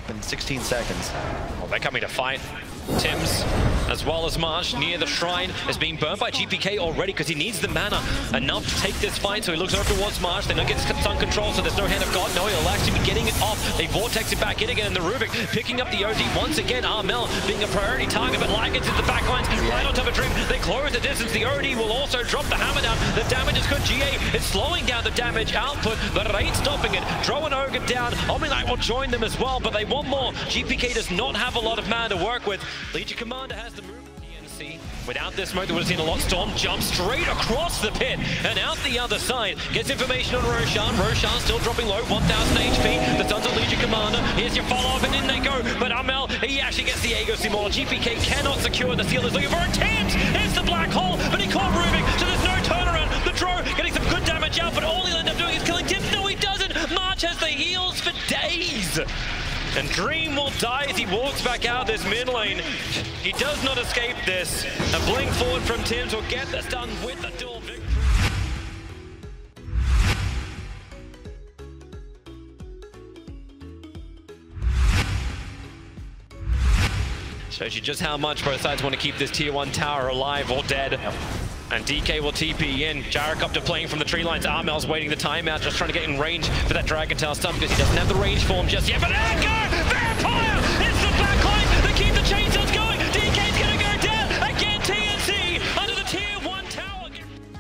up in 16 seconds. Well, they're coming to fight. Tims, as well as Marsh, near the shrine, is being burned by GPK already because he needs the mana enough to take this fight. So he looks over towards Marsh. They don't get stun control, so there's no hand of God. No, he'll actually be getting it off. They vortex it back in again, and the Rubik picking up the OD once again. Armel being a priority target, but Lion gets into the back lines right on top of Dream. They close the distance. The OD will also drop the hammer down. The damage is good. GA is slowing down the damage output, but it ain't stopping it. Throw an Ogre down. Omni-Knight will join them as well, but they want more. GPK does not have a lot of mana to work with. Legion Commander has to move. TNC, without this smoke, they would have seen a lot. Storm jump straight across the pit and out the other side. Gets information on Roshan. Roshan still dropping low, 1000 HP. The Sons of Legion Commander. Here's your follow-up, and in they go. But Amel, he actually gets the Aegis Immortal. GPK cannot secure the seal. Is looking for a Tims. It's the black hole, but he caught Rubik, so there's no turnaround. The Drow getting some good damage out, but all he'll end up doing is killing Tims. No, he doesn't. March has the heals for days. And Dream will die as he walks back out this mid lane. He does not escape this. A blink forward from Tims will get this done with a dual victory. Shows you just how much both sides want to keep this tier 1 tower alive or dead. And DK will TP in. Gyrocopter playing from the tree lines. Armel's waiting the timeout, just trying to get in range for that Dragon Tail stun because he doesn't have the range for him just yet. But Echo! Vampire! It's the backline! They keep the chainsaws going! DK's gonna go down! Again, TNC under the tier 1 tower!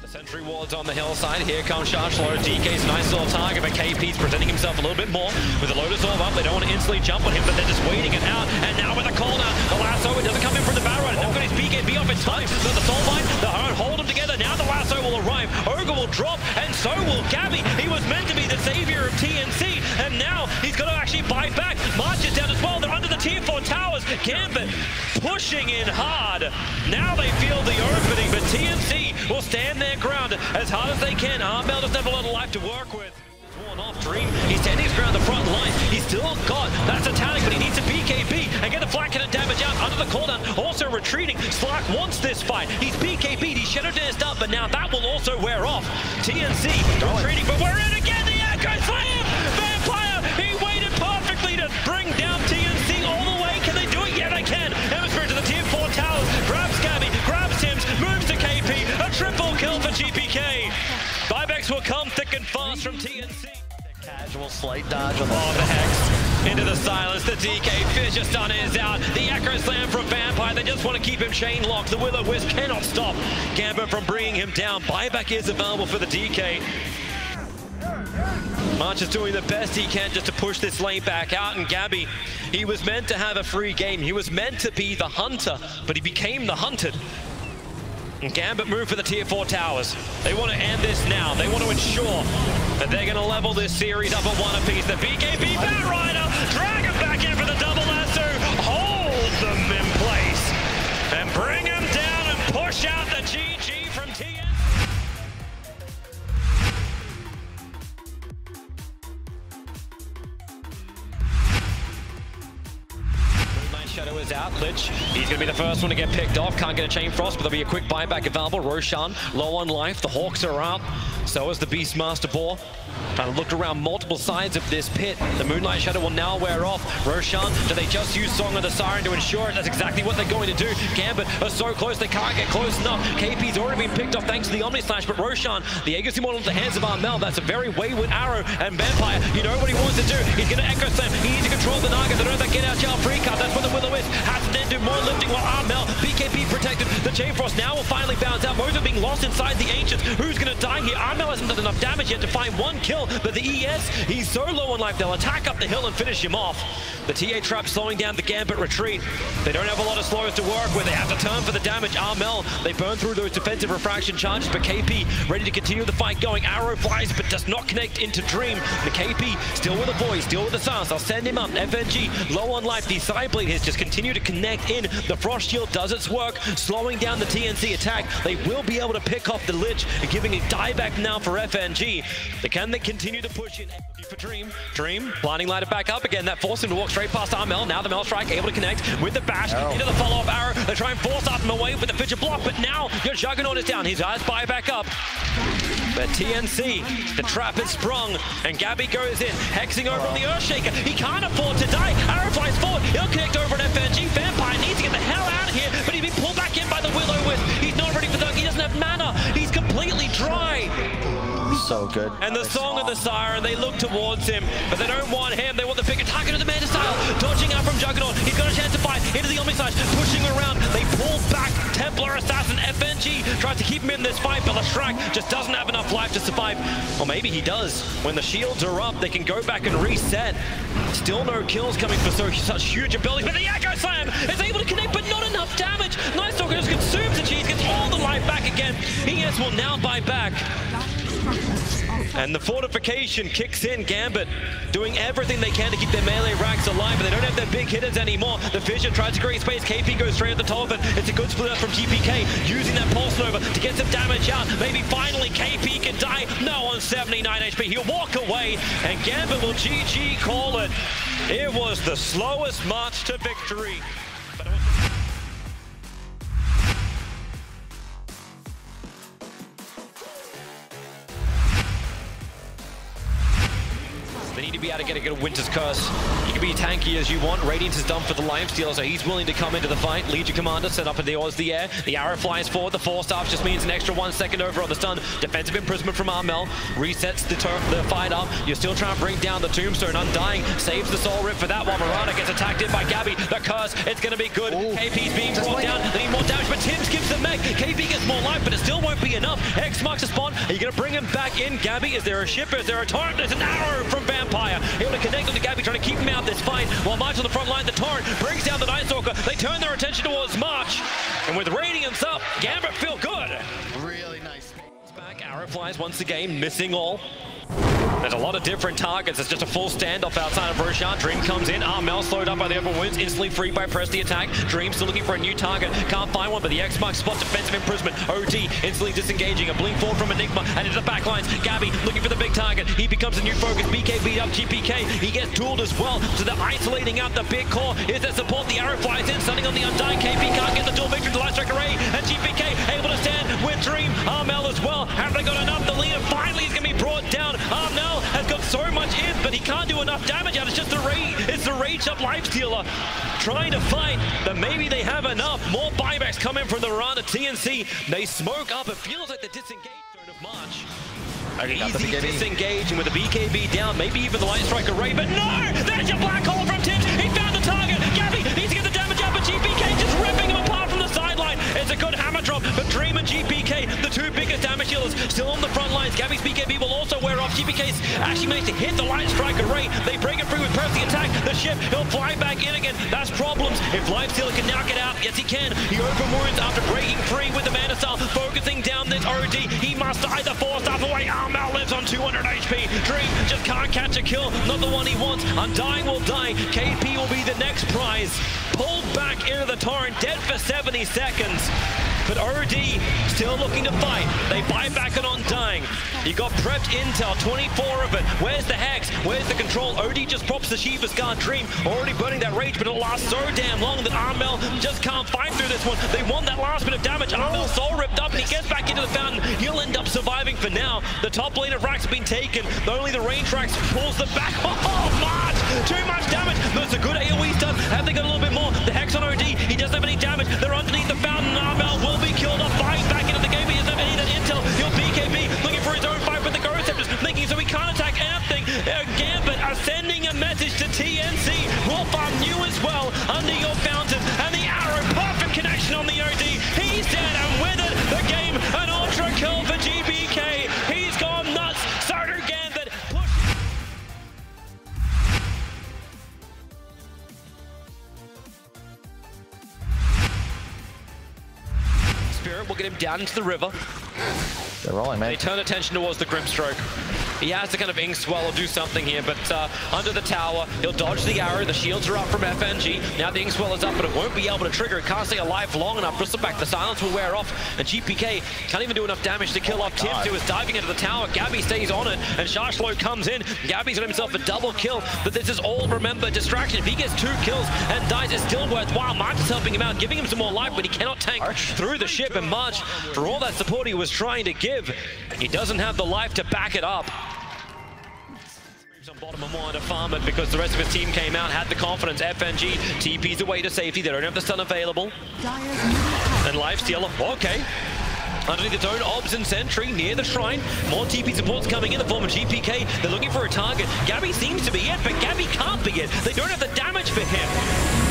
The sentry ward's on the hillside. Here comes Sharshlow. DK's a nice little target, but KP's presenting himself a little bit more. With the Lotus Orb up, they don't want to instantly jump on him, but they're just waiting it out. And now with the call down, the lasso, it doesn't come in from the barrel. They've got his BKB off in time. So the Soulbind, the hold them together. Now the lasso will arrive. Ogre will drop, and so will Gabby. He was meant to be the savior of TNC, and now he's got to actually bite back. March is down as well. They're under the tier 4 towers. Gambit pushing in hard. Now they feel the opening, but TNC will stand their ground as hard as they can. Armel doesn't have a lot of life to work with. Off Dream, he's standing his ground the front line. He's still got that satanic, but he needs a BKB and get the flat cannon damage out under the cooldown. Also retreating. Slack wants this fight. He's BKB'd, he's shadow danced up, but now that will also wear off. TNC retreating, but we're in again. The Echo Slam! Vampire! He waited perfectly to bring down TNC all the way. Can they do it? Yeah, they can. Hemisphere to the tier 4 towers. Grabs Gabby, grabs Tims, moves to KP. A triple kill for GPK. Buybacks will come thick and fast from TNC. Casual slight dodge on the Hex into the silence. The DK Fissure stun is out. The Echo Slam from Vampire. They just want to keep him chain locked. The Will-O-Wisp cannot stop Gambit from bringing him down. Buyback is available for the DK. March is doing the best he can just to push this lane back out. And Gabby, he was meant to have a free game. He was meant to be the hunter, but he became the hunted. And Gambit move for the tier 4 towers. They want to end this now. They want to ensure that they're going to level this series up at 1 apiece. The BKB Batrider, drag him back in for the double lasso, hold them in place, and bring him down and push out the GG from TNC. Shadow is out. Lich, he's going to be the first one to get picked off. Can't get a Chain Frost, but there'll be a quick buyback available. Roshan, low on life. The Hawks are out. So is the Beastmaster Boar. Trying to look around multiple sides of this pit. The Moonlight Shadow will now wear off. Roshan, do they just use Song of the Siren to ensure it? That's exactly what they're going to do. Gambit are so close, they can't get close enough. KP's already been picked off thanks to the Omni Slash, but Roshan, the Aegis Immortal into the hands of Armel. That's a very wayward arrow. And Vampire, you know what he wants to do. He's going to Echo Slam. He needs to control the Naga. They don't have that get out jail free card. That's what the Will-O-Wisp has to then do more lifting while Armel, BKB protected. The Chain Frost now will finally bounce out. Most are being lost inside the Ancients. Who's going to die here? Armel hasn't done enough damage yet to find one kill, but the ES, he's so low on life, they'll attack up the hill and finish him off. The TA trap slowing down the Gambit retreat. They don't have a lot of slows to work with. They have to turn for the damage. Armel, they burn through those defensive refraction charges, but KP ready to continue the fight going. Arrow flies, but does not connect into Dream. The KP still with a voice, still with the silence. I'll send him up. FNG low on life. The side blade hits just continue to connect in. The Frost Shield does its work, slowing down the TNC attack. They will be able to pick off the Lich and giving a dieback now for FNG. Can they continue to push in? For Dream. Dream, blinding light it back up again. That forced him to walk straight past Armel. Now the Maelstrike able to connect with the bash into the follow-up arrow. They try and force up him away with the Fidget block, but now your Juggernaut is down. His eyes buy back up. But TNC, the trap is sprung, and Gabby goes in, hexing over on the Earthshaker. He can't afford to die. Arrow flies forward. He'll connect over an FNG. Vampire needs to get the hell out of here, but he's been pulled back in by the Will-O-Wisp. He's not ready for the dunk. He doesn't have mana. He's completely dry. So good. And the Song of the Siren, they look towards him, but they don't want him. They want the bigger target of the Manta style. Dodging out from Juggernaut. He's got a chance to fight into the Omnislash, pushing around. They pull back. Templar Assassin FNG tries to keep him in this fight, but Lestrak just doesn't have enough life to survive. Or maybe he does. When the shields are up, they can go back and reset. Still no kills coming for such huge abilities, but the Echo Slam is able to connect, but not enough damage. Night Stalker just consumes the cheese, gets all the life back again. ES will now buy back. And the fortification kicks in. Gambit doing everything they can to keep their melee racks alive, but they don't have their big hitters anymore. The Fissure tries to create space. KP goes straight at the top of it. It's a good split up from GPK, using that Pulse Nova to get some damage out. Maybe finally KP can die. No, on 79 HP. He'll walk away, and Gambit will GG call it. It was the slowest march to victory. They need to be able to get a Winter's Curse. You can be tanky as you want. Radiance is done for the Lifestealer, so he's willing to come into the fight. Legion Commander set up in the air. The arrow flies forward. The Force Staff just means an extra 1 second over on the stun. Defensive Imprisonment from Armel resets the fight up. You're still trying to bring down the Tombstone. Undying saves the Soul Rip for that one. Marana gets attacked in by Gabby. The Curse, it's going to be good. Ooh. KP's being brought down. They need more damage, but Tim's gives the mech. KP gets more life, but it still won't be enough. X marks the spawn. Are you going to bring him back in? Gabby, is there a ship? Is there a torrent? There's an arrow from Vampire. Able to connect onto Gabby, trying to keep him out this fight. While March on the front line, the Torrent brings down the Night Stalker. They turn their attention towards March. And with Radiance up, Gambit feel good. Really nice. Back, arrow flies once again, missing all. There's a lot of different targets. It's just a full standoff outside of Roshan. Dream comes in. Armel slowed up by the open wounds. Instantly freed by Press the attack. Dream still looking for a new target. Can't find one, but the X marks spot defensive imprisonment. OD instantly disengaging. A blink forward from Enigma and into the back lines. Gabby looking for the big target. He becomes a new focus. BK beat up GPK. He gets dueled as well. So they're isolating out the big core. Is there support? The arrow flies in, stunning on the Undying. KP can't get the duel victory. The Lightstrike Array and GPK able to stand with Dream. Armel as well. Have they got enough? The leader finally is going to be brought down. Armel has got so much in, but he can't do enough damage out. It's just the rage. It's the rage up Lifestealer trying to fight, but maybe they have enough. More buybacks coming from the Rana TNC. They smoke up. It feels like the disengaged zone of March. Easy disengaging with the BKB down, maybe even the Lightstrike Array, but no! There's your black hole from Tims. He found the target. Gabby needs to get the damage out, but GPK just ripping him apart from the sideline. It's a good hammer drop, but Dream and GPK, the two biggest damage dealers, still on the front lines. Gabby's BKB will also wear off. GPK's actually managed to hit the Lightstrike Array. They break it free with Press the attack. The ship, he'll fly back in again. That's problems. If Lifestealer can now get out, yes he can. He open wounds after breaking free with the Mana Style, focusing down this OD. He must either force stuff away. Armel lives on 200 HP. Dream just can't catch a kill. Not the one he wants. Undying will die. KP will be the next prize. Pulled back into the Torrent, dead for 70 seconds. But OD still looking to fight. They buy back an Undying. You got prepped intel, 24 of it. Where's the Hex? Where's the control? OD just props the Shiva's Guard. Dream already burning that rage, but it'll last so damn long that Armel just can't fight through this one. They want that last bit of damage. Armel's soul ripped up and he gets back into the fountain. He'll end up surviving for now. The top lane of Rax has been taken. Only the range Rax pulls the back. Oh, March! Too much damage. There's a good AoE stun. Have they got a little bit more? The Hex on OD. He doesn't have any damage. They're underneath the fountain. Armel will be killed off. Flying back into the game. He doesn't have any of that intel. He'll BKB looking for his own fight with the Ghost Scepters, thinking so he can't attack anything. Gambit are sending a message to TNC. We'll farm you as well under your fountain. And the arrow, perfect connection on the OD. He's dead, and with it, the game, an ultra kill for GBK. He's gone nuts. So do Gambit. Spirit will get him down into the river. They're rolling, man. They turn attention towards the Grimstroke. He has to kind of ink swell or do something here, but under the tower, he'll dodge the arrow. The shields are up from FNG. Now the ink swell is up, but it won't be able to trigger. It can't stay alive long enough. Bristleback, the silence will wear off, and GPK can't even do enough damage to kill off Tims, who is diving into the tower. Gabby stays on it, and Shashlo comes in. Gabby's got himself a double kill, but this is all, remember, distraction. If he gets 2 kills and dies, it's still worthwhile. March is helping him out, giving him some more life, but he cannot tank through the ship, and March, for all that support he was trying to give, he doesn't have the life to back it up. On bottom and wanted to farm it because the rest of his team came out, had the confidence. FNG TP's away to safety. They don't have the stun available. And Lifestealer, okay. Underneath its own obs and sentry near the shrine. More TP supports coming in the form of GPK. They're looking for a target. Gabby seems to be it, but Gabby can't be it. They don't have the damage for him.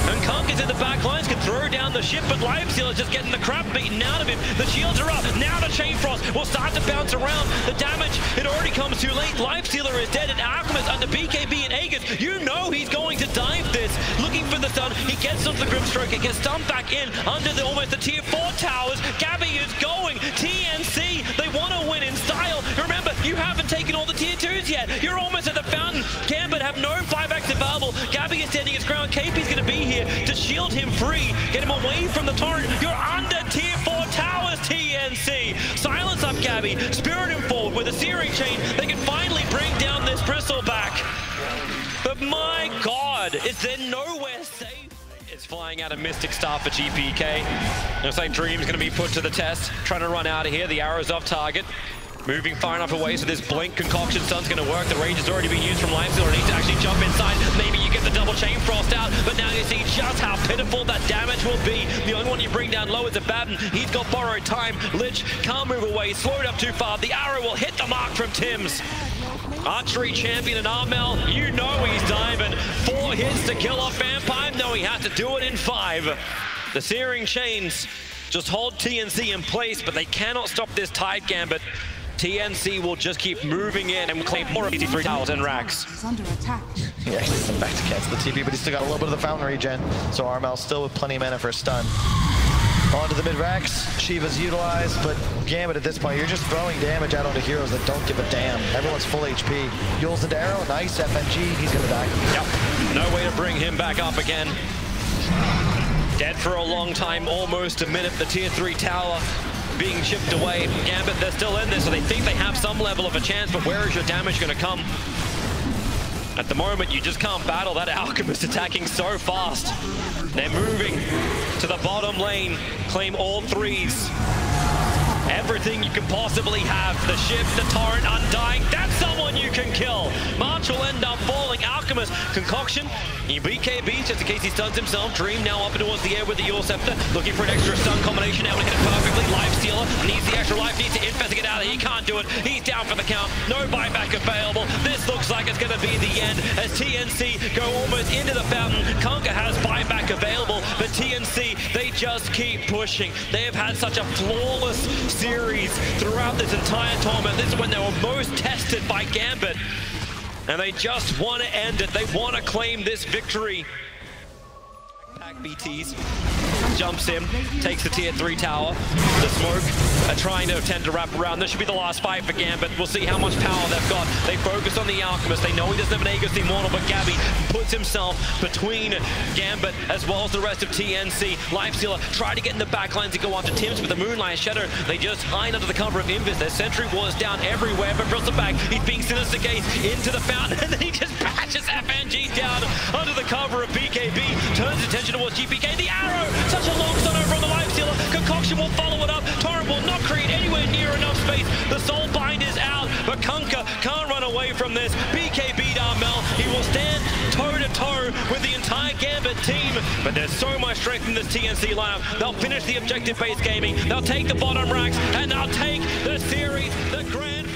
And Kunk is in the back lines, can throw down the ship, but Lifestealer is just getting the crap beaten out of him. The shields are up. Now the Chain Frost will start to bounce around. The damage, it already comes too late. Lifestealer is dead, and Alchemist under BKB and Aegis. You know he's going to dive this. Looking for the stun. He gets onto the Grimstroke. It gets stunned back in under the almost the tier 4 towers. Gabby is going. TNC, they want to win in style. Remember, you haven't taken all the tier 2s yet. You're almost at the fountain. Gambit have no 5x available. Gabby is standing his ground. KP's going to be here to shield him free, get him away from the torrent. You're under tier 4 towers, TNC. Silence up Gabby, spirit him forward with a searing chain. They can finally bring down this Bristleback. But my God, is there nowhere safe? It's flying out a Mystic Star for GPK. Looks like Dream's going to be put to the test, trying to run out of here. The arrow's off target. Moving far enough away so this blink concoction stun's going to work. The range has already been used from Lifestealer. Needs to actually jump inside. Maybe you get the double Chain Frost out, but now you see just how pitiful that damage will be. The only one you bring down low is a Batten. He's got borrowed time. Lich can't move away. Slowed up too far. The arrow will hit the mark from Tims. Archery champion and Armel, you know he's diving. 4 hits to kill off Vampire. No, he has to do it in 5. The Searing Chains just hold TNC in place, but they cannot stop this Tide Gambit. TNC will just keep moving in and claim more of these 3 towers and racks. Under attack. Yeah, he's back to cancel the TP, but he's still got a little bit of the fountain regen. So Armel's still with plenty of mana for a stun. Onto the mid-racks, Shiva's utilized, but Gambit at this point, you're just throwing damage out onto heroes that don't give a damn. Everyone's full HP. Yules the arrow, nice FNG, he's gonna die. Yep, no way to bring him back up again. Dead for a long time, almost a minute. The tier 3 tower being chipped away. Gambit, they're still in this, so they think they have some level of a chance, but where is your damage gonna come? At the moment, you just can't battle that Alchemist attacking so fast. They're moving to the bottom lane, claim all 3s. Everything you can possibly have. The ship, the torrent, Undying. That's someone you can kill. March will end up falling. Alchemist, Concoction, BKB, just in case he stuns himself. Dream now up towards the air with the Yule Scepter. Looking for an extra stun combination. Able to hit it perfectly. Lifestealer needs the extra life. Needs to infest to get out of there. He can't do it. He's down for the count. No buyback available. This looks like it's going to be the end as TNC go almost into the fountain. Conker has buyback available, but TNC, they just keep pushing. They have had such a flawless series throughout this entire tournament. This is when they were most tested by Gambit, and they just want to end it. They want to claim this victory. Pack BTs jumps in, takes the tier 3 tower. The smoke are trying to attempt to wrap around. This should be the last fight for Gambit. We'll see how much power they've got. They focus on the Alchemist. They know he doesn't have an Aegis Immortal, but Gabby puts himself between Gambit as well as the rest of TNC. Lifestealer try to get in the back lines to go onto Tims, but the Moonlight Shadow, they just hide under the cover of Invis. Their Sentry Wall is down everywhere, but Bristleback, he's being Sinister Gaze into the fountain, and then he just patches FNG down under the cover of BKB, turns attention towards GPK. The arrow, such a long stun over on the Lifestealer. Concoction will follow it up. Torrent will not create anywhere near enough space. The Soulbind is out, but Kunka can't run away from this. BKB Armel, he will stand toe-to-toe with the entire Gambit team, but there's so much strength in this TNC lineup. They'll finish the objective-based gaming, they'll take the bottom racks, and they'll take the series, the grand